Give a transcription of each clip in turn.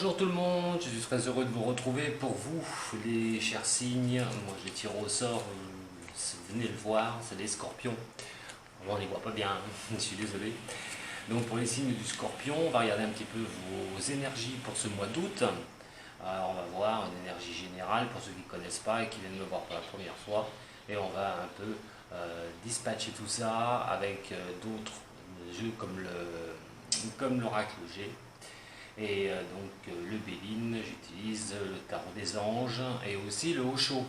Bonjour tout le monde, je suis très heureux de vous retrouver pour vous, les chers signes. Moi je les tire au sort, venez le voir, c'est les scorpions. On les voit pas bien, je suis désolé. Donc pour les signes du scorpion, on va regarder un petit peu vos énergies pour ce mois d'août. Alors on va voir une énergie générale pour ceux qui ne connaissent pas et qui viennent me voir pour la première fois. Et on va un peu dispatcher tout ça avec d'autres jeux comme l'oracle G. Et le Béline, j'utilise le tarot des anges et aussi le Osho.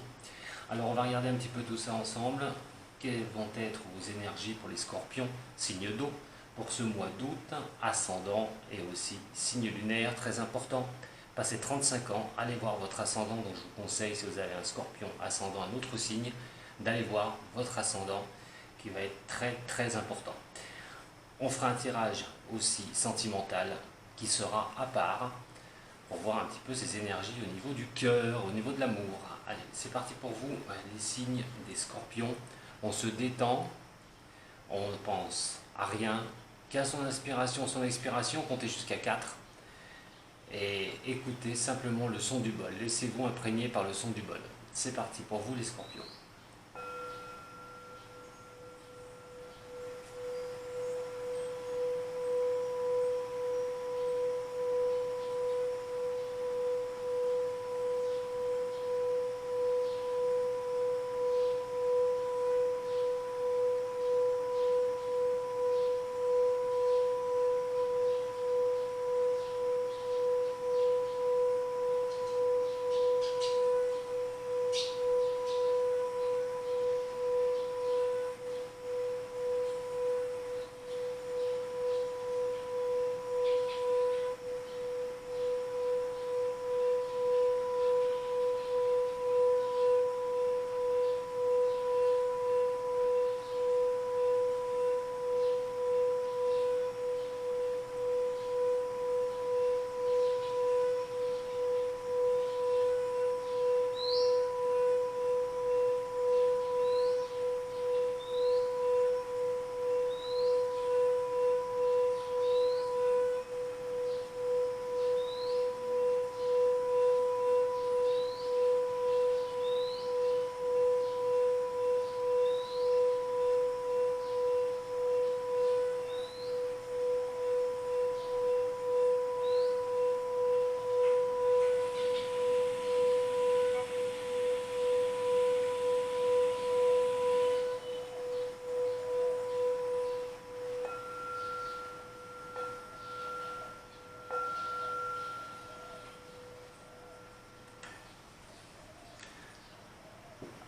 Alors on va regarder un petit peu tout ça ensemble. Quelles vont être vos énergies pour les scorpions, signe d'eau, pour ce mois d'août, ascendant et aussi signe lunaire, très important. Passez 35 ans, allez voir votre ascendant, donc je vous conseille, si vous avez un scorpion ascendant, un autre signe, d'aller voir votre ascendant qui va être très très important. On fera un tirage aussi sentimental qui sera à part pour voir un petit peu ces énergies au niveau du cœur, au niveau de l'amour. Allez, c'est parti pour vous, les signes des scorpions. On se détend, on ne pense à rien, qu'à son inspiration, son expiration, comptez jusqu'à 4 et écoutez simplement le son du bol. Laissez-vous imprégner par le son du bol. C'est parti pour vous les scorpions.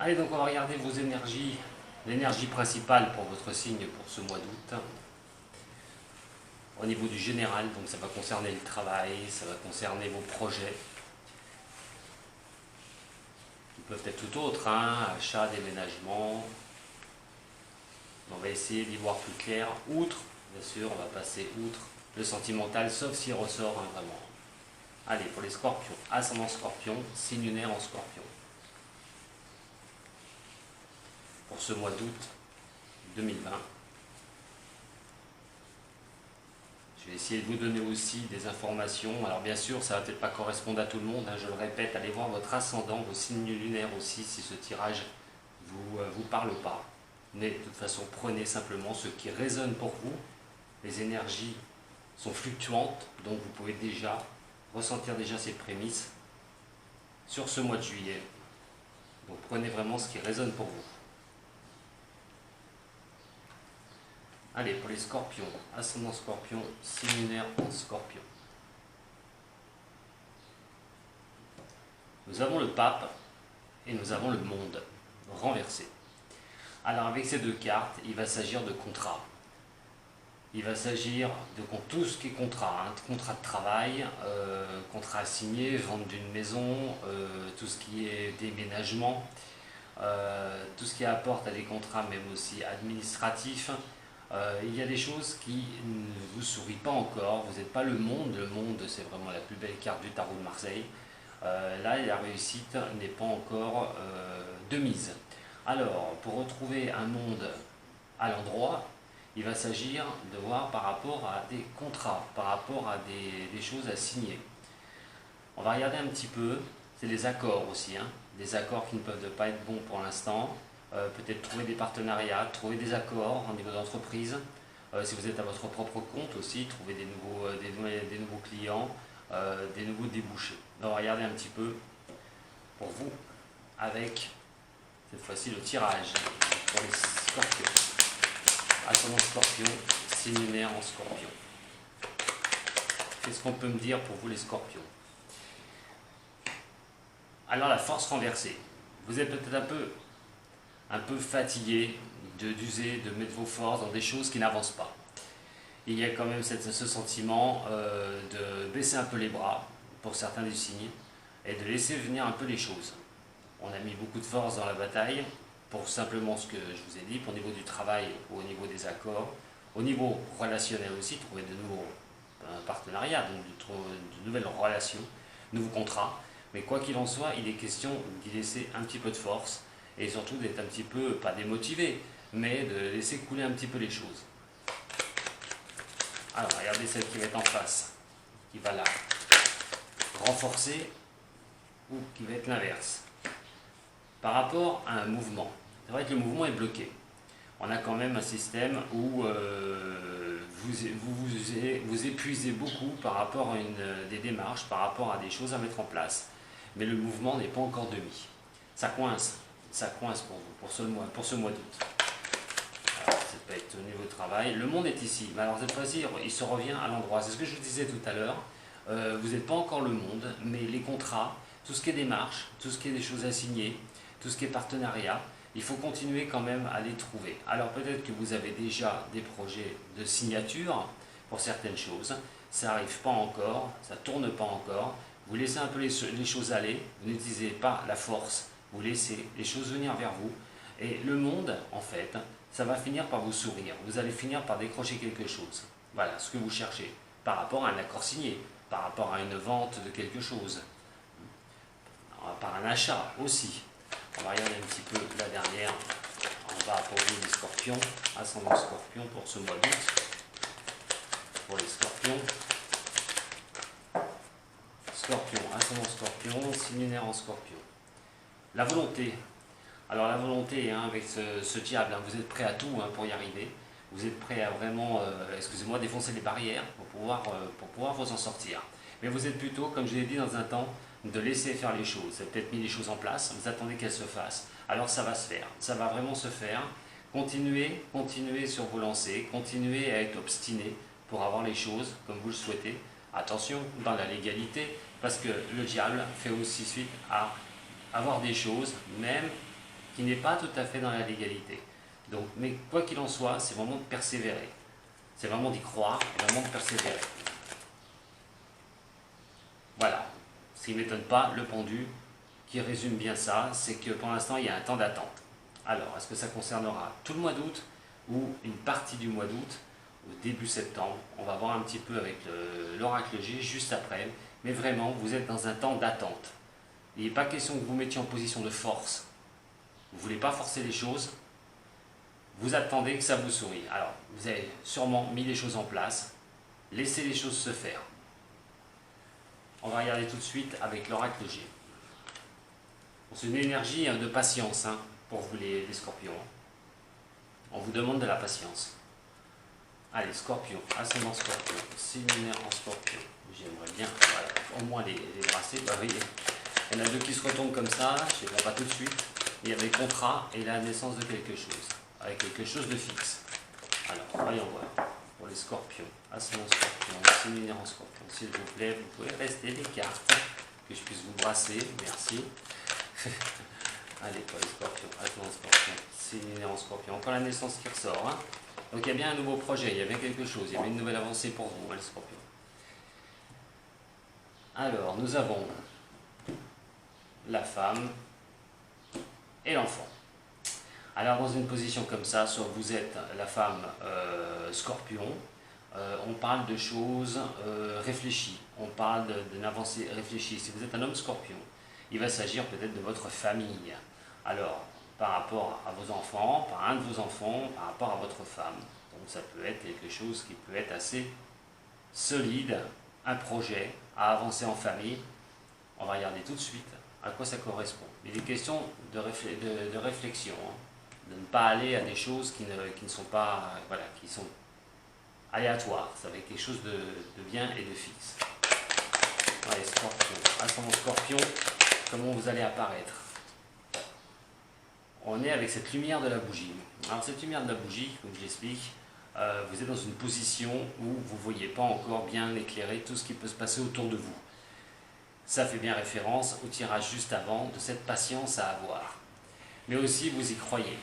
Allez, donc on va regarder vos énergies, l'énergie principale pour votre signe pour ce mois d'août. Au niveau du général, donc ça va concerner le travail, ça va concerner vos projets. Ils peuvent être tout autres, achat, déménagement. On va essayer d'y voir plus clair. Outre, bien sûr, on va passer outre le sentimental, sauf s'il ressort vraiment. Allez, pour les scorpions, ascendant scorpion, signe lunaire en scorpion. Pour ce mois d'août 2020. Je vais essayer de vous donner aussi des informations. Alors bien sûr, ça ne va peut-être pas correspondre à tout le monde, je le répète, allez voir votre ascendant, vos signes lunaires aussi, si ce tirage ne vous parle pas. Mais de toute façon, prenez simplement ce qui résonne pour vous. Les énergies sont fluctuantes, donc vous pouvez déjà ressentir ces prémices sur ce mois de juillet. Donc prenez vraiment ce qui résonne pour vous. Allez, pour les scorpions, ascendant scorpion, signe lunaire en scorpion. Nous avons le pape et nous avons le monde renversé. Alors avec ces deux cartes, il va s'agir de contrat. Il va s'agir de tout ce qui est contrat, contrat de travail, contrat signé, vente d'une maison, tout ce qui est déménagement, tout ce qui apporte à des contrats même aussi administratifs. Il y a des choses qui ne vous sourient pas encore, vous n'êtes pas le monde c'est vraiment la plus belle carte du tarot de Marseille. Là la réussite n'est pas encore de mise. Alors pour retrouver un monde à l'endroit, il va s'agir de voir par rapport à des contrats, par rapport à des choses à signer. On va regarder un petit peu, c'est les accords aussi, hein, des accords qui ne peuvent pas être bons pour l'instant. Peut-être trouver des partenariats, trouver des accords au niveau d'entreprise. Si vous êtes à votre propre compte aussi, trouver des nouveaux clients, des nouveaux débouchés. On va regarder un petit peu pour vous avec cette fois-ci le tirage pour les scorpions. Ascendant scorpion, signe lunaire en scorpion. Qu'est-ce qu'on peut me dire pour vous les scorpions? Alors la force renversée. Vous êtes peut-être un peu fatigué d'user, de mettre vos forces dans des choses qui n'avancent pas. Il y a quand même ce sentiment de baisser un peu les bras pour certains du signe et de laisser venir un peu les choses. On a mis beaucoup de force dans la bataille pour simplement ce que je vous ai dit, au niveau du travail ou au niveau des accords, au niveau relationnel aussi, trouver de nouveaux partenariats, donc de nouvelles relations, de nouveaux contrats. Mais quoi qu'il en soit, il est question d'y laisser un petit peu de force et surtout d'être un petit peu, pas démotivé, mais de laisser couler un petit peu les choses. Alors, regardez celle qui va être en face, qui va la renforcer ou qui va être l'inverse. Par rapport à un mouvement, c'est vrai que le mouvement est bloqué. On a quand même un système où vous épuisez beaucoup par rapport à des démarches, par rapport à des choses à mettre en place. Mais le mouvement n'est pas encore demi. Ça coince pour vous, pour ce mois d'août. Alors, ça peut être au niveau du travail. Le monde est ici. Mais alors cette fois-ci, il se revient à l'endroit. C'est ce que je vous disais tout à l'heure. Vous n'êtes pas encore le monde, mais les contrats, tout ce qui est démarche, tout ce qui est des choses à signer, tout ce qui est partenariat, il faut continuer quand même à les trouver. Alors peut-être que vous avez déjà des projets de signature pour certaines choses, ça n'arrive pas encore, ça ne tourne pas encore, vous laissez un peu les choses aller, vous n'utilisez pas la force, vous laissez les choses venir vers vous, et le monde, en fait, ça va finir par vous sourire, vous allez finir par décrocher quelque chose. Voilà ce que vous cherchez, par rapport à un accord signé, par rapport à une vente de quelque chose, par un achat aussi. On va regarder un petit peu la dernière en bas pour vous les scorpions, ascendant scorpion pour ce mois d'août. Pour les scorpions. Scorpion, ascendant scorpion, signe lunaire en scorpion. La volonté. Alors la volonté, hein, avec ce diable, hein, vous êtes prêt à tout pour y arriver. Vous êtes prêt à vraiment, excusez-moi, défoncer les barrières pour pouvoir vous en sortir. Mais vous êtes plutôt, comme je l'ai dit dans un temps, de laisser faire les choses. Vous avez peut-être mis les choses en place, vous attendez qu'elles se fassent. Alors ça va se faire, ça va vraiment se faire. Continuez sur vos lancers, continuez à être obstiné pour avoir les choses comme vous le souhaitez. Attention, dans la légalité, parce que le diable fait aussi suite à avoir des choses, même qui n'est pas tout à fait dans la légalité. Donc, mais quoi qu'il en soit, c'est vraiment de persévérer. C'est vraiment d'y croire, et vraiment de persévérer. Voilà. Ce qui ne m'étonne pas, le pendu, qui résume bien ça, c'est que pour l'instant, il y a un temps d'attente. Alors, est-ce que ça concernera tout le mois d'août ou une partie du mois d'août, au début septembre? On va voir un petit peu avec l'oracle G juste après. Mais vraiment, vous êtes dans un temps d'attente. Il n'est pas question que vous mettiez en position de force. Vous ne voulez pas forcer les choses. Vous attendez que ça vous sourie. Alors, vous avez sûrement mis les choses en place. Laissez les choses se faire. On va regarder tout de suite avec l'oracle G. C'est une énergie de patience pour vous les scorpions. On vous demande de la patience. Allez, scorpion, ascendant scorpion, signe lunaire en scorpion. J'aimerais bien, voilà, au moins les brasser. Bah, voyez, il y en a deux qui se retombent comme ça, je ne sais pas tout de suite. Il y a des contrats et la naissance de quelque chose, avec quelque chose de fixe. Alors, voyons voir. Pour les scorpions, ascendant scorpion, signe lunaire en scorpion. S'il vous plaît, vous pouvez rester les cartes, que je puisse vous brasser, merci. Allez, pour les scorpions, ascendant scorpion, signe lunaire en scorpion. Encore la naissance qui ressort. Donc il y a bien un nouveau projet, il y a bien quelque chose, il y a bien une nouvelle avancée pour vous, les scorpions. Alors, nous avons la femme et l'enfant. Alors, dans une position comme ça, soit vous êtes la femme scorpion, on parle de choses réfléchies, on parle d'une avancée réfléchie. Si vous êtes un homme scorpion, il va s'agir peut-être de votre famille. Alors, par rapport à vos enfants, par un de vos enfants, par rapport à votre femme. Donc ça peut être quelque chose qui peut être assez solide, un projet à avancer en famille, On va regarder tout de suite à quoi ça correspond. Il est question de réflexion, hein, de ne pas aller à des choses qui ne sont pas, voilà, qui sont aléatoires. Ça va être quelque chose de bien et de fixe. Allez, Scorpion, ascendant Scorpion, comment vous allez apparaître? On est avec cette lumière de la bougie. Alors cette lumière de la bougie, comme je l'explique, vous êtes dans une position où vous ne voyez pas encore bien éclairer tout ce qui peut se passer autour de vous. Ça fait bien référence au tirage juste avant de cette patience à avoir. Mais aussi vous y croyez.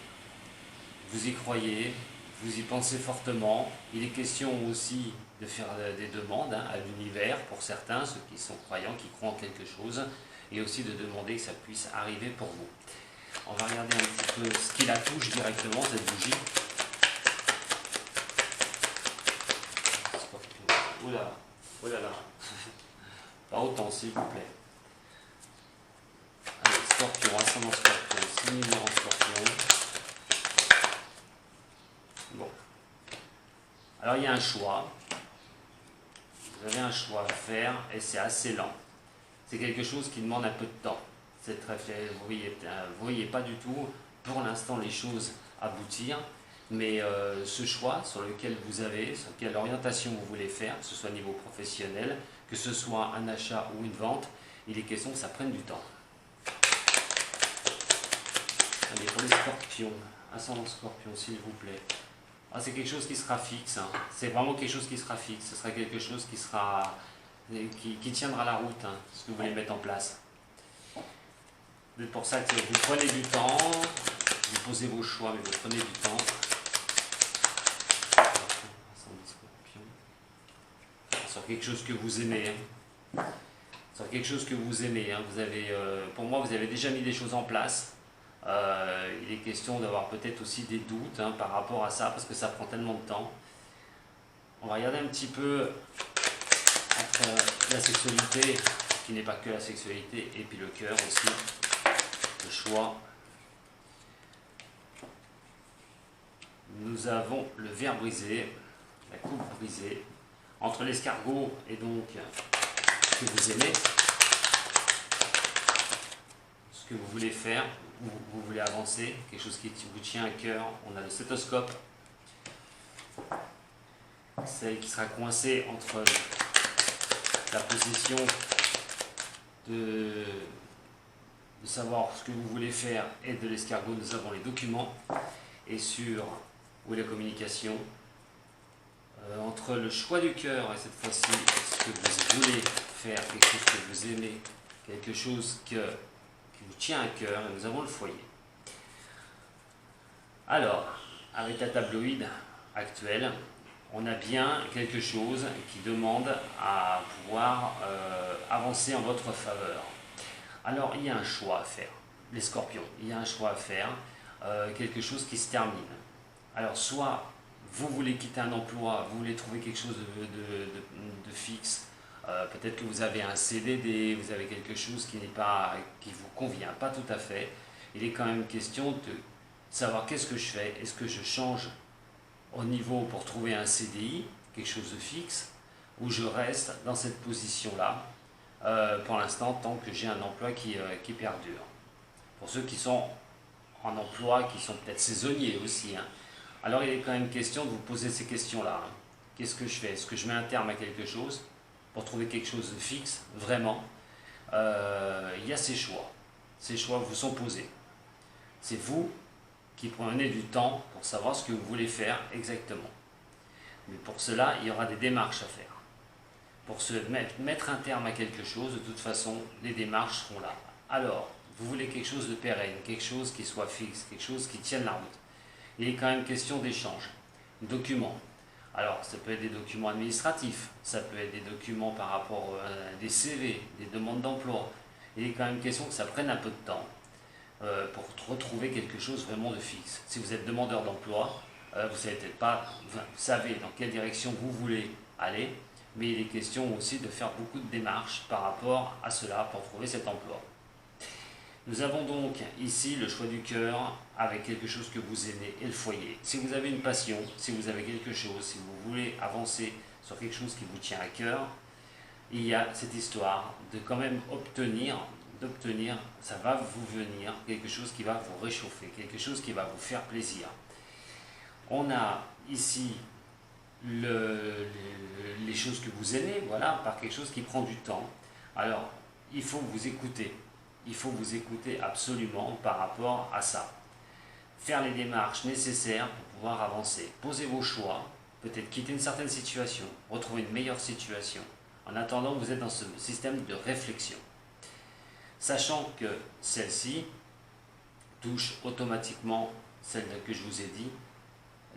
Vous y croyez, vous y pensez fortement. Il est question aussi de faire des demandes à l'univers pour certains, ceux qui sont croyants, qui croient en quelque chose, et aussi de demander que ça puisse arriver pour vous. On va regarder un petit peu ce qui la touche directement, cette bougie. Oula, oh là là. Pas autant, s'il vous plaît. Allez, Scorpion, ascendant Scorpion, signe en Scorpion. Bon. Alors, il y a un choix. Vous avez un choix à faire et c'est assez lent. C'est quelque chose qui demande un peu de temps. Vous ne voyez pas du tout, pour l'instant, les choses aboutir. Mais ce choix sur lequel vous avez, sur quelle orientation vous voulez faire, que ce soit au niveau professionnel, que ce soit un achat ou une vente, il est question que ça prenne du temps. Allez, pour les scorpions, ascendant Scorpion, s'il vous plaît. Ah, c'est quelque chose qui sera fixe, hein. C'est vraiment quelque chose qui sera fixe. Ce sera quelque chose qui sera qui tiendra la route, hein, ce que vous voulez mettre en place. C'est pour ça que vous prenez du temps, vous posez vos choix, mais vous prenez du temps. Sur quelque chose que vous aimez, hein. Sur quelque chose que vous aimez, hein. Vous avez, pour moi, vous avez déjà mis des choses en place. Il est question d'avoir peut-être aussi des doutes, hein, par rapport à ça, parce que ça prend tellement de temps. On va regarder un petit peu entre la sexualité, qui n'est pas que la sexualité, et puis le cœur aussi, le choix. Nous avons le verre brisé, la coupe brisée, entre l'escargot et donc ce que vous aimez, ce que vous voulez faire, vous voulez avancer, quelque chose qui vous tient à cœur. On a le stéthoscope, celle qui sera coincée entre la position de savoir ce que vous voulez faire et de l'escargot. Nous avons les documents, et sur où est la communication, entre le choix du cœur et cette fois-ci ce que vous voulez faire, quelque chose que vous aimez, quelque chose qui vous tient à cœur, et nous avons le foyer. Alors, avec la tabloïd actuelle, on a bien quelque chose qui demande à pouvoir avancer en votre faveur. Alors, il y a un choix à faire, les scorpions, il y a un choix à faire, quelque chose qui se termine. Alors, soit vous voulez quitter un emploi, vous voulez trouver quelque chose de fixe, peut-être que vous avez un CDD, vous avez quelque chose qui vous convient pas tout à fait. Il est quand même question de savoir qu'est-ce que je fais. Est-ce que je change au niveau pour trouver un CDI, quelque chose de fixe, ou je reste dans cette position-là pour l'instant tant que j'ai un emploi qui perdure. Pour ceux qui sont en emploi, qui sont peut-être saisonniers aussi, hein. Alors il est quand même question de vous poser ces questions-là, hein. Qu'est-ce que je fais? Est-ce que je mets un terme à quelque chose pour trouver quelque chose de fixe, vraiment? Il y a ces choix. Ces choix vous sont posés. C'est vous qui prenez du temps pour savoir ce que vous voulez faire exactement. Mais pour cela, il y aura des démarches à faire. Pour mettre un terme à quelque chose, de toute façon, les démarches seront là. Alors, vous voulez quelque chose de pérenne, quelque chose qui soit fixe, quelque chose qui tienne la route. Il est quand même question d'échange. Documents. Alors, ça peut être des documents administratifs, ça peut être des documents par rapport à des CV, des demandes d'emploi. Il est quand même question que ça prenne un peu de temps pour retrouver quelque chose vraiment de fixe. Si vous êtes demandeur d'emploi, vous savez peut-être pas, vous savez dans quelle direction vous voulez aller, mais il est question aussi de faire beaucoup de démarches par rapport à cela pour trouver cet emploi. Nous avons donc ici le choix du cœur avec quelque chose que vous aimez et le foyer. Si vous avez une passion, si vous avez quelque chose, si vous voulez avancer sur quelque chose qui vous tient à cœur, il y a cette histoire de quand même d'obtenir, ça va vous venir quelque chose qui va vous réchauffer, quelque chose qui va vous faire plaisir. On a ici les choses que vous aimez, voilà, par quelque chose qui prend du temps. Alors, il faut vous écouter. Il faut vous écouter absolument par rapport à ça. Faire les démarches nécessaires pour pouvoir avancer. Posez vos choix, peut-être quitter une certaine situation, retrouver une meilleure situation. En attendant, vous êtes dans ce système de réflexion. Sachant que celle-ci touche automatiquement celle que je vous ai dit,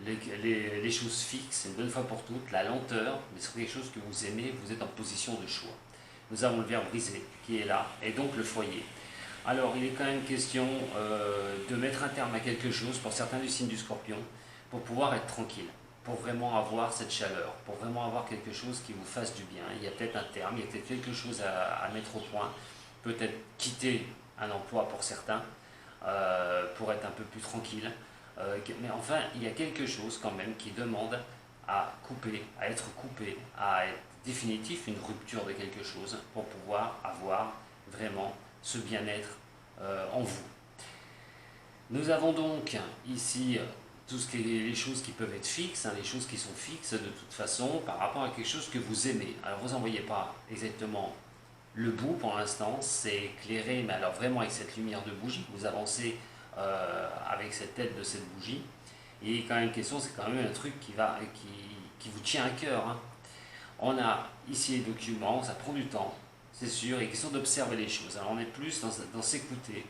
les choses fixes, une bonne fois pour toutes, la lenteur, mais c'est quelque chose que vous aimez, vous êtes en position de choix. Nous avons le verre brisé qui est là, et donc le foyer. Alors, il est quand même question de mettre un terme à quelque chose pour certains du signe du Scorpion, pour pouvoir être tranquille, pour vraiment avoir cette chaleur, pour vraiment avoir quelque chose qui vous fasse du bien. Il y a peut-être un terme, il y a peut-être quelque chose à mettre au point, peut-être quitter un emploi pour certains, pour être un peu plus tranquille. Mais enfin, il y a quelque chose quand même qui demande à couper, à être coupé, à être définitif, une rupture de quelque chose pour pouvoir avoir vraiment ce bien-être en vous. Nous avons donc ici tout ce qui est les choses qui peuvent être fixes, les choses qui sont fixes de toute façon par rapport à quelque chose que vous aimez. Alors vous n'en voyez pas exactement le bout pour l'instant, c'est éclairé, mais alors vraiment avec cette lumière de bougie, vous avancez avec cette tête de cette bougie. Et quand même question, c'est quand même un truc qui vous tient à cœur. Hein. On a ici les documents, ça prend du temps, c'est sûr, et question d'observer les choses. Alors on est plus dans s'écouter,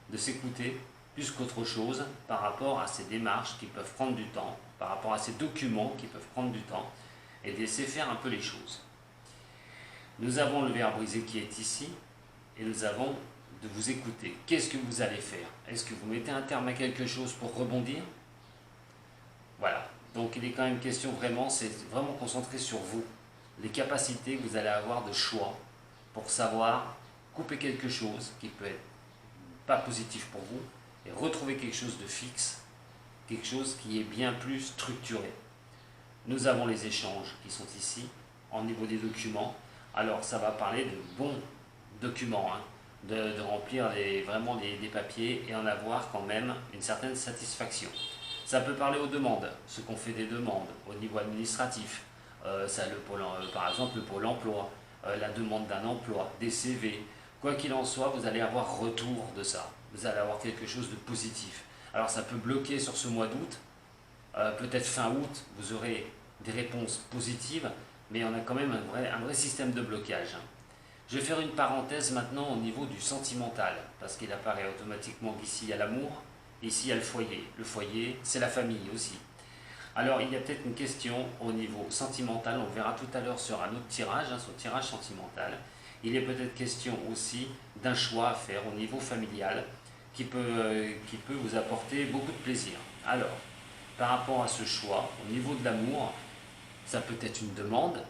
de s'écouter plus qu'autre chose par rapport à ces démarches qui peuvent prendre du temps, par rapport à ces documents qui peuvent prendre du temps, et de laisser faire un peu les choses. Nous avons le verre brisé qui est ici, et nous avons de vous écouter. Qu'est-ce que vous allez faire? Est-ce que vous mettez un terme à quelque chose pour rebondir? Voilà. Donc il est quand même question vraiment, c'est vraiment concentré sur vous, les capacités que vous allez avoir de choix pour savoir couper quelque chose qui peut être pas positif pour vous et retrouver quelque chose de fixe, quelque chose qui est bien plus structuré. Nous avons les échanges qui sont ici, au niveau des documents. Alors ça va parler de bons documents, hein, de remplir vraiment des papiers et en avoir quand même une certaine satisfaction. Ça peut parler aux demandes, ce qu'on fait des demandes au niveau administratif, par exemple le pôle emploi, la demande d'un emploi, des CV. Quoi qu'il en soit, vous allez avoir retour de ça. Vous allez avoir quelque chose de positif. Alors ça peut bloquer sur ce mois d'août, peut-être fin août, vous aurez des réponses positives, mais on a quand même un vrai système de blocage. Je vais faire une parenthèse maintenant au niveau du sentimental, parce qu'il apparaît automatiquement qu'ici il y a l'amour, ici il y a le foyer. Le foyer, c'est la famille aussi. Alors il y a peut-être une question au niveau sentimental, on verra tout à l'heure sur un autre tirage, sur le tirage sentimental. Il est peut-être question aussi d'un choix à faire au niveau familial qui peut vous apporter beaucoup de plaisir. Alors, par rapport à ce choix, au niveau de l'amour, ça peut être une demande.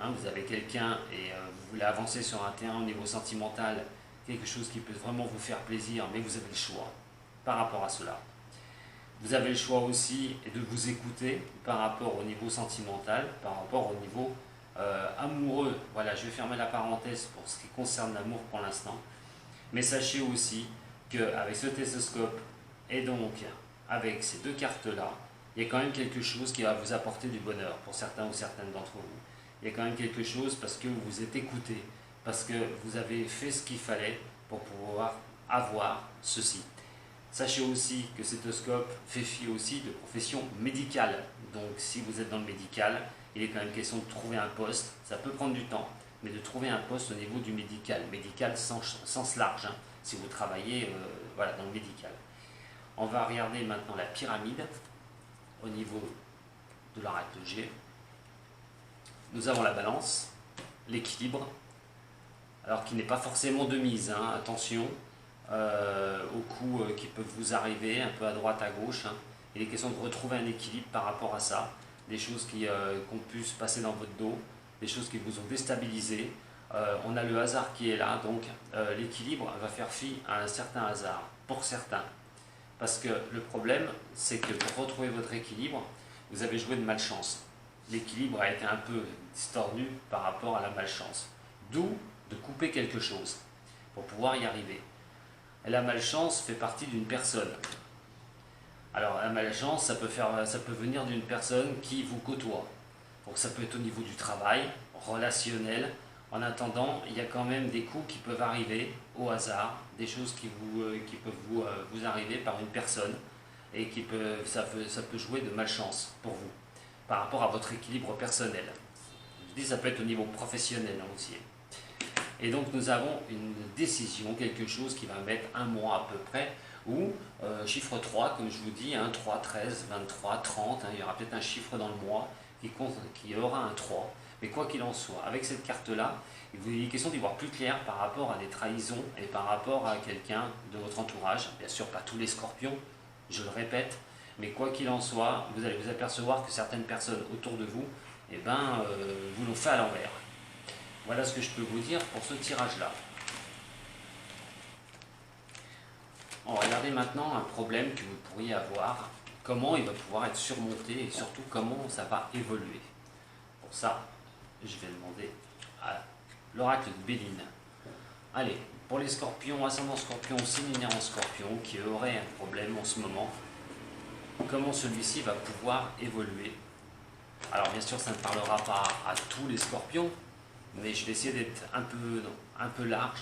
Hein, vous avez quelqu'un et vous voulez avancer sur un terrain au niveau sentimental, quelque chose qui peut vraiment vous faire plaisir, mais vous avez le choix par rapport à cela. Vous avez le choix aussi de vous écouter par rapport au niveau sentimental, par rapport au niveau amoureux. Voilà, je vais fermer la parenthèse pour ce qui concerne l'amour pour l'instant. Mais sachez aussi qu'avec ce télescope et donc avec ces deux cartes-là, il y a quand même quelque chose qui va vous apporter du bonheur pour certains ou certaines d'entre vous. Il y a quand même quelque chose parce que vous vous êtes écouté, parce que vous avez fait ce qu'il fallait pour pouvoir avoir ceci. Sachez aussi que cet oscope fait fi aussi de profession médicale. Donc si vous êtes dans le médical, il est quand même question de trouver un poste. Ça peut prendre du temps, mais de trouver un poste au niveau du médical. Médical sens large, hein, si vous travaillez voilà, dans le médical. On va regarder maintenant la pyramide au niveau de la règle G. Nous avons la balance, l'équilibre, alors qui n'est pas forcément de mise, hein, attention. Aux coups qui peuvent vous arriver un peu à droite, à gauche. Hein. Il est question de retrouver un équilibre par rapport à ça, des choses qui ont pu se passer dans votre dos, des choses qui vous ont déstabilisé. On a le hasard qui est là, donc l'équilibre va faire fi à un certain hasard, pour certains. Parce que le problème, c'est que pour retrouver votre équilibre, vous avez joué de malchance. l'équilibre a été un peu distordu par rapport à la malchance. D'où de couper quelque chose pour pouvoir y arriver. Et la malchance fait partie d'une personne. Alors la malchance, ça peut venir d'une personne qui vous côtoie. Donc ça peut être au niveau du travail, relationnel. En attendant, il y a quand même des coups qui peuvent arriver au hasard, des choses qui peuvent vous arriver par une personne et ça peut jouer de malchance pour vous par rapport à votre équilibre personnel. Je dis ça peut être au niveau professionnel aussi. Et donc nous avons une décision, quelque chose qui va mettre un mois à peu près, ou chiffre 3, comme je vous dis, 3, 13, 23, 30, il y aura peut-être un chiffre dans le mois qui aura un 3. Mais quoi qu'il en soit, avec cette carte-là, il est question d'y voir plus clair par rapport à des trahisons et par rapport à quelqu'un de votre entourage. Bien sûr, pas tous les scorpions, je le répète, mais quoi qu'il en soit, vous allez vous apercevoir que certaines personnes autour de vous, vous l'ont fait à l'envers. Voilà ce que je peux vous dire pour ce tirage-là. On va regarder maintenant un problème que vous pourriez avoir, comment il va pouvoir être surmonté et surtout comment ça va évoluer. Pour ça, je vais demander à l'oracle de Béline. Allez, pour les scorpions, ascendant scorpion, signe lunaire en scorpion, qui auraient un problème en ce moment, comment celui-ci va pouvoir évoluer. Alors bien sûr, ça ne parlera pas à tous les scorpions, mais je vais essayer d'être un peu large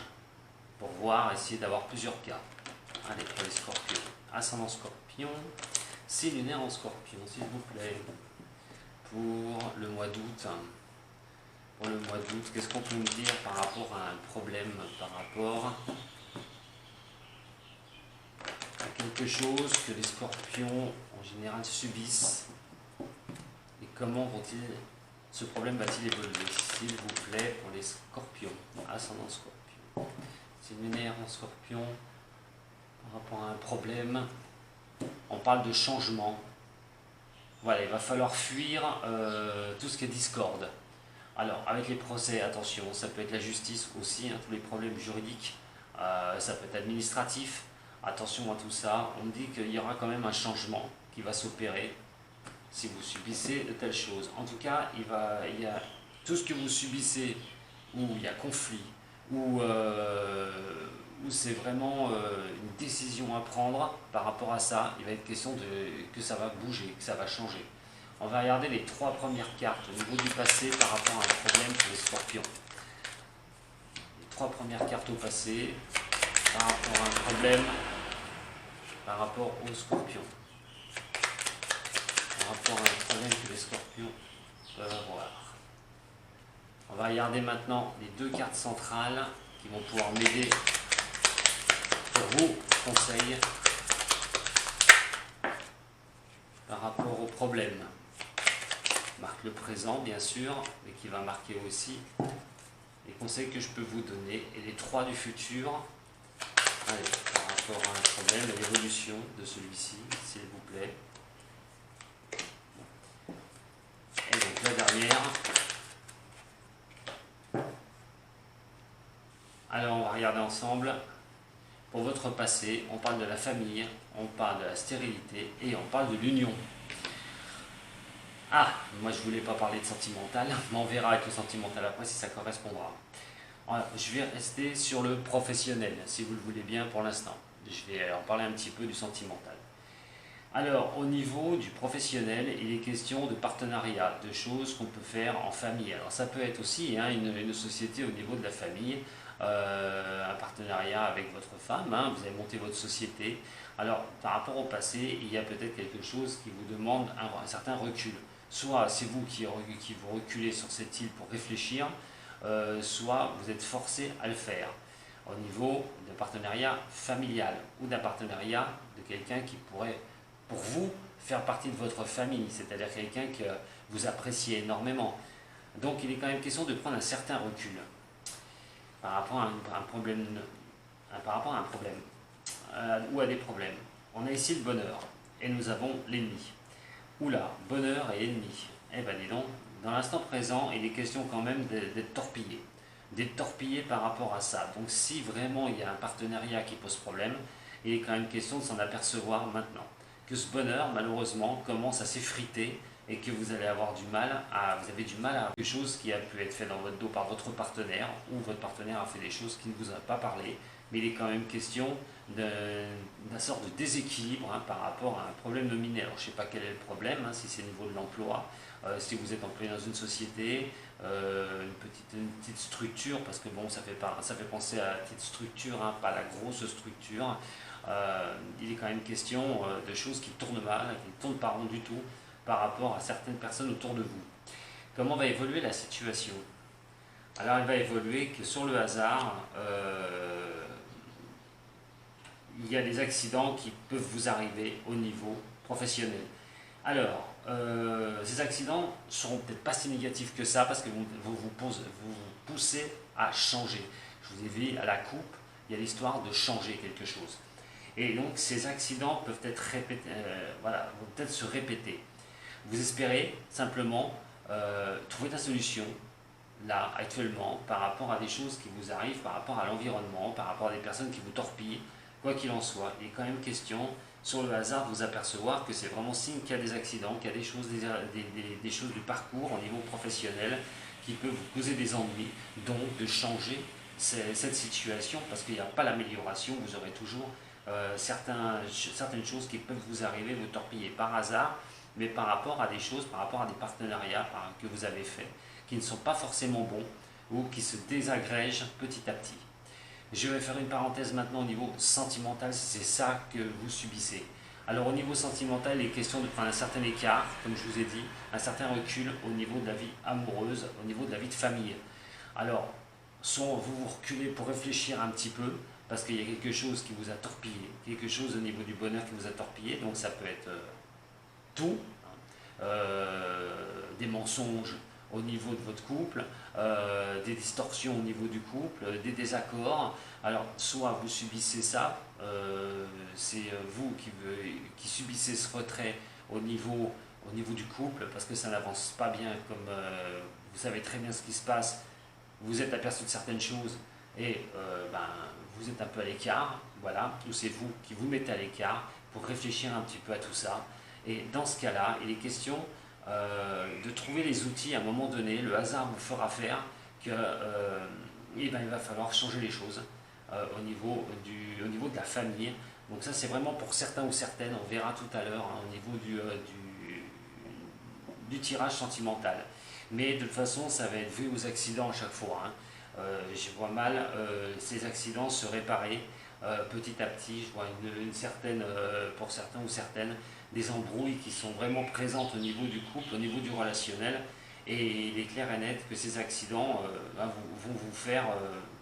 pour essayer d'avoir plusieurs cas. Allez, pour les scorpions, ascendant scorpion, signe lunaire en scorpion, s'il vous plaît, pour le mois d'août. Pour le mois d'août, qu'est-ce qu'on peut me dire par rapport à un problème, par rapport à quelque chose que les scorpions en général subissent, et comment ce problème va-t-il évoluer, s'il vous plaît, pour les scorpions, ascendant scorpion, signe lunaire en scorpion, par rapport à un problème, on parle de changement. Voilà, il va falloir fuir tout ce qui est discorde. Alors, avec les procès, attention, ça peut être la justice aussi, tous les problèmes juridiques, ça peut être administratif, attention à tout ça. On me dit qu'il y aura quand même un changement qui va s'opérer si vous subissez de telles choses. En tout cas, il y a tout ce que vous subissez, où il y a conflit, où c'est vraiment une décision à prendre par rapport à ça, il va être question que ça va bouger, que ça va changer. On va regarder les 3 premières cartes au niveau du passé par rapport à un problème pour les scorpions. Les 3 premières cartes au passé par rapport à un problème par rapport aux scorpions. Par rapport à un problème que les scorpions peuvent avoir. On va regarder maintenant les 2 cartes centrales qui vont pouvoir m'aider pour vos conseils par rapport au problème. Marque le présent bien sûr, mais qui va marquer aussi les conseils que je peux vous donner, et les 3 du futur. Allez, par rapport à un problème, à l'évolution de celui-ci, s'il vous plaît. Et donc la dernière. Alors on va regarder ensemble. Pour votre passé, on parle de la famille, on parle de la stérilité et on parle de l'union. Ah, moi je voulais pas parler de sentimental, mais on verra avec le sentimental après si ça correspondra. Alors, je vais rester sur le professionnel, si vous le voulez bien pour l'instant. Je vais en parler un petit peu du sentimental. Alors, au niveau du professionnel, il est question de partenariat, de choses qu'on peut faire en famille. Alors, ça peut être aussi une société au niveau de la famille, un partenariat avec votre femme, vous avez monté votre société. Alors, par rapport au passé, il y a peut-être quelque chose qui vous demande un certain recul. Soit c'est vous qui vous reculez sur cette île pour réfléchir, soit vous êtes forcé à le faire au niveau d'un partenariat familial ou d'un partenariat de quelqu'un qui pourrait, pour vous, faire partie de votre famille, c'est-à-dire quelqu'un que vous appréciez énormément. Donc il est quand même question de prendre un certain recul par rapport à un problème, ou à des problèmes. On a ici le bonheur et nous avons l'ennemi. Oula, bonheur et ennemi. Eh ben dis donc, dans l'instant présent, il est question quand même d'être torpillé. D'être torpillé par rapport à ça. Donc si vraiment il y a un partenariat qui pose problème, il est quand même question de s'en apercevoir maintenant. Que ce bonheur, malheureusement, commence à s'effriter et que vous allez avoir du mal à quelque chose qui a pu être fait dans votre dos par votre partenaire, ou votre partenaire a fait des choses qui ne vous a pas parlé, mais il est quand même question d'un sorte de déséquilibre par rapport à un problème nominé. Alors je ne sais pas quel est le problème, si c'est au niveau de l'emploi, si vous êtes employé dans une société, une petite structure, parce que bon, ça fait penser à la petite structure, pas la grosse structure. Il est quand même question de choses qui tournent mal, qui ne tournent pas rond du tout par rapport à certaines personnes autour de vous. Comment va évoluer la situation? Alors elle va évoluer que sur le hasard, il y a des accidents qui peuvent vous arriver au niveau professionnel. Alors, ces accidents ne seront peut-être pas si négatifs que ça parce que vous poussez à changer. Je vous ai dit, à la coupe, il y a l'histoire de changer quelque chose. Et donc, ces accidents peuvent être répétés, vont peut-être se répéter. Vous espérez simplement trouver la solution, là, actuellement, par rapport à des choses qui vous arrivent, par rapport à l'environnement, par rapport à des personnes qui vous torpillent. Quoi qu'il en soit, il est quand même question, sur le hasard, de vous apercevoir que c'est vraiment signe qu'il y a des accidents, qu'il y a des choses du parcours au niveau professionnel qui peuvent vous causer des ennuis, donc de changer cette situation, parce qu'il n'y a pas l'amélioration, vous aurez toujours certaines choses qui peuvent vous arriver, vous torpiller par hasard, mais par rapport à des choses, par rapport à des partenariats que vous avez faits, qui ne sont pas forcément bons, ou qui se désagrègent petit à petit. Je vais faire une parenthèse maintenant au niveau sentimental, si c'est ça que vous subissez. Alors au niveau sentimental, il est question de prendre un certain écart, comme je vous ai dit, un certain recul au niveau de la vie amoureuse, au niveau de la vie de famille. Alors, soit vous reculez pour réfléchir un petit peu, parce qu'il y a quelque chose qui vous a torpillé, quelque chose au niveau du bonheur qui vous a torpillé, donc ça peut être tout, des mensonges au niveau de votre couple, des distorsions au niveau du couple, des désaccords. Alors, soit vous subissez ça, c'est vous qui subissez ce retrait au niveau du couple, parce que ça n'avance pas bien, comme vous savez très bien ce qui se passe, vous êtes aperçu de certaines choses, et vous êtes un peu à l'écart, voilà, ou c'est vous qui vous mettez à l'écart pour réfléchir un petit peu à tout ça. Et dans ce cas-là, il est question de trouver les outils à un moment donné. Le hasard vous fera faire que il va falloir changer les choses au niveau de la famille. Donc ça, c'est vraiment pour certains ou certaines, on verra tout à l'heure au niveau du tirage sentimental. Mais de toute façon, ça va être vu aux accidents à chaque fois. Je vois mal ces accidents se réparer petit à petit. Je vois une certaine, pour certains ou certaines, des embrouilles qui sont vraiment présentes au niveau du couple, au niveau du relationnel. Et il est clair et net que ces accidents vont vous faire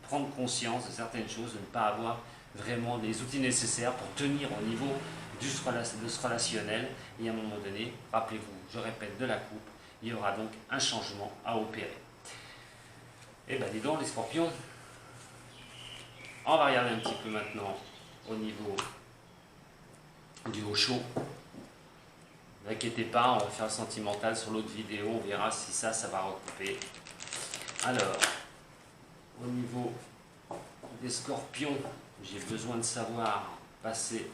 prendre conscience de certaines choses, de ne pas avoir vraiment les outils nécessaires pour tenir au niveau de ce relationnel. Et à un moment donné, rappelez-vous, je répète, de la coupe, il y aura donc un changement à opérer. Et bien dis donc les scorpions, on va regarder un petit peu maintenant au niveau du haut chaud. Ne vous inquiétez pas, on va faire le sentimental sur l'autre vidéo, on verra si ça va recouper. Alors, au niveau des scorpions, j'ai besoin de savoir passé,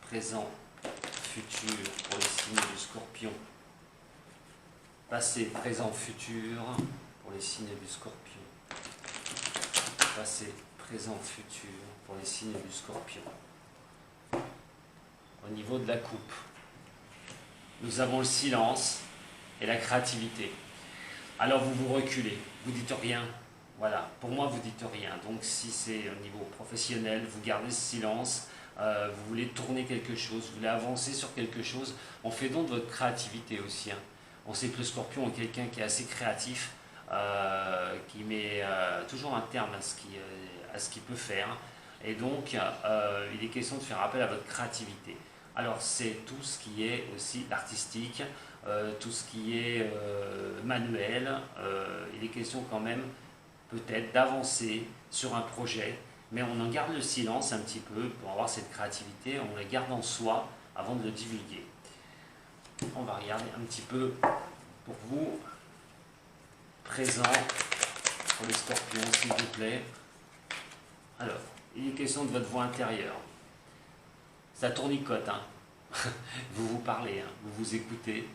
présent, futur pour les signes du scorpion. Passé, présent, futur pour les signes du scorpion. Passé, présent, futur pour les signes du scorpion. Au niveau de la coupe, nous avons le silence et la créativité. Alors vous vous reculez, vous dites rien. Voilà, pour moi vous dites rien. Donc si c'est au niveau professionnel, vous gardez ce silence, vous voulez tourner quelque chose, vous voulez avancer sur quelque chose, on fait donc de votre créativité aussi. On sait que le scorpion est quelqu'un qui est assez créatif, qui met toujours un terme à ce qu'il peut faire. Et donc, il est question de faire appel à votre créativité. Alors, c'est tout ce qui est aussi artistique, tout ce qui est manuel. Il est question quand même peut-être d'avancer sur un projet, mais on en garde le silence un petit peu pour avoir cette créativité, on la garde en soi avant de le divulguer. On va regarder un petit peu pour vous, présent pour les scorpions s'il vous plaît. Alors, il est question de votre voix intérieure. Ça tournicote, vous vous parlez, vous vous écoutez,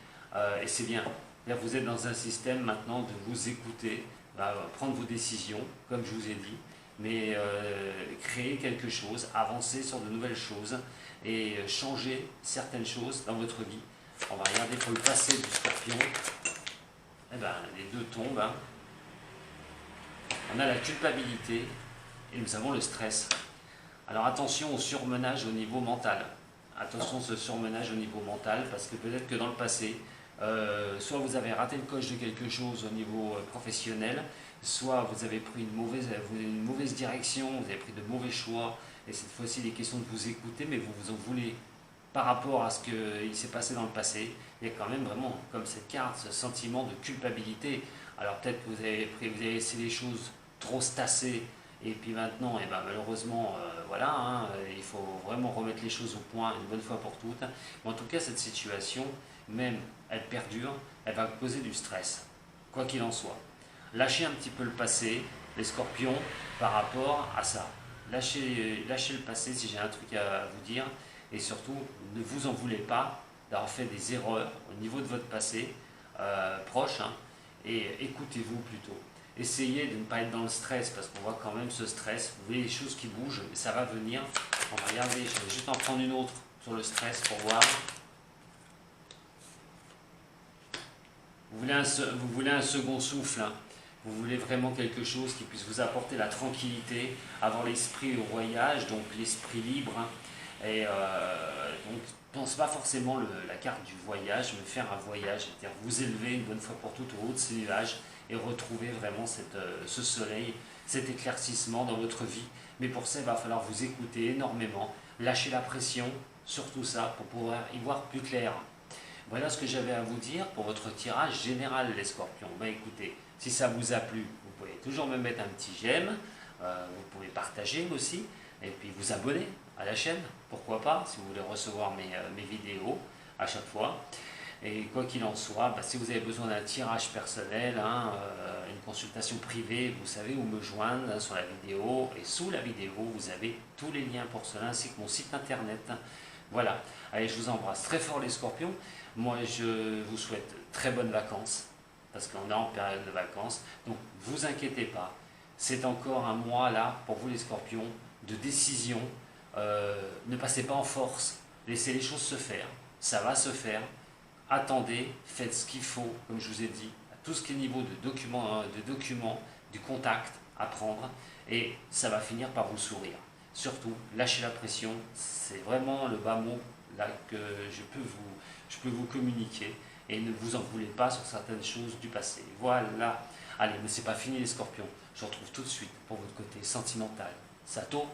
et c'est bien. Là, vous êtes dans un système maintenant de vous écouter, prendre vos décisions, comme je vous ai dit, mais créer quelque chose, avancer sur de nouvelles choses et changer certaines choses dans votre vie. On va regarder pour le passé du Scorpion. Eh ben, les deux tombent. Hein. On a la culpabilité et nous avons le stress. Alors attention au surmenage au niveau mental. Attention ce surmenage au niveau mental, parce que peut-être que dans le passé, soit vous avez raté le coche de quelque chose au niveau professionnel, soit vous avez pris une mauvaise direction, vous avez pris de mauvais choix, et cette fois-ci il est question de vous écouter, mais vous vous en voulez par rapport à ce qu'il s'est passé dans le passé. Il y a quand même vraiment, comme cette carte, ce sentiment de culpabilité. Alors peut-être que vous avez laissé les choses trop se tasser, et puis maintenant, eh ben, malheureusement, voilà, hein, il faut vraiment remettre les choses au point une bonne fois pour toutes. Mais en tout cas, cette situation, même elle perdure, elle va causer du stress, quoi qu'il en soit. Lâchez un petit peu le passé, les Scorpions, par rapport à ça. Lâchez le passé si j'ai un truc à vous dire, et surtout, ne vous en voulez pas d'avoir fait des erreurs au niveau de votre passé proche, hein, et écoutez-vous plutôt. Essayez de ne pas être dans le stress, parce qu'on voit quand même ce stress. Vous voyez les choses qui bougent, mais ça va venir. On va regarder, je vais juste en prendre une autre sur le stress pour voir. Vous voulez un second souffle, hein. Vous voulez vraiment quelque chose qui puisse vous apporter la tranquillité, avoir l'esprit au voyage, donc l'esprit libre, hein. Et donc, pense pas forcément la carte du voyage, mais faire un voyage, c'est-à-dire vous élever une bonne fois pour toutes au haut de ces nuages et retrouver vraiment ce soleil, cet éclaircissement dans votre vie. Mais pour ça, il va falloir vous écouter énormément, lâcher la pression, surtout ça, pour pouvoir y voir plus clair. Voilà ce que j'avais à vous dire pour votre tirage général, les Scorpions. Ben écoutez, si ça vous a plu, vous pouvez toujours me mettre un petit j'aime, vous pouvez partager aussi, et puis vous abonner à la chaîne, pourquoi pas, si vous voulez recevoir mes vidéos à chaque fois. Et quoi qu'il en soit, bah, si vous avez besoin d'un tirage personnel, hein, une consultation privée, vous savez où me joindre, hein, sur la vidéo. Et sous la vidéo, vous avez tous les liens pour cela, ainsi que mon site internet. Voilà, allez, je vous embrasse très fort les Scorpions. Moi, je vous souhaite très bonnes vacances, parce qu'on est en période de vacances. Donc, vous inquiétez pas, c'est encore un mois là, pour vous les Scorpions, de décision. Ne passez pas en force, laissez les choses se faire, ça va se faire. Attendez, faites ce qu'il faut, comme je vous ai dit, à tout ce qui est niveau de documents, du contact à prendre, et ça va finir par vous sourire. Surtout, lâchez la pression, c'est vraiment le bas mot là que je peux vous communiquer, et ne vous en voulez pas sur certaines choses du passé. Voilà, allez, mais c'est pas fini les Scorpions, je vous retrouve tout de suite pour votre côté sentimental. Sato.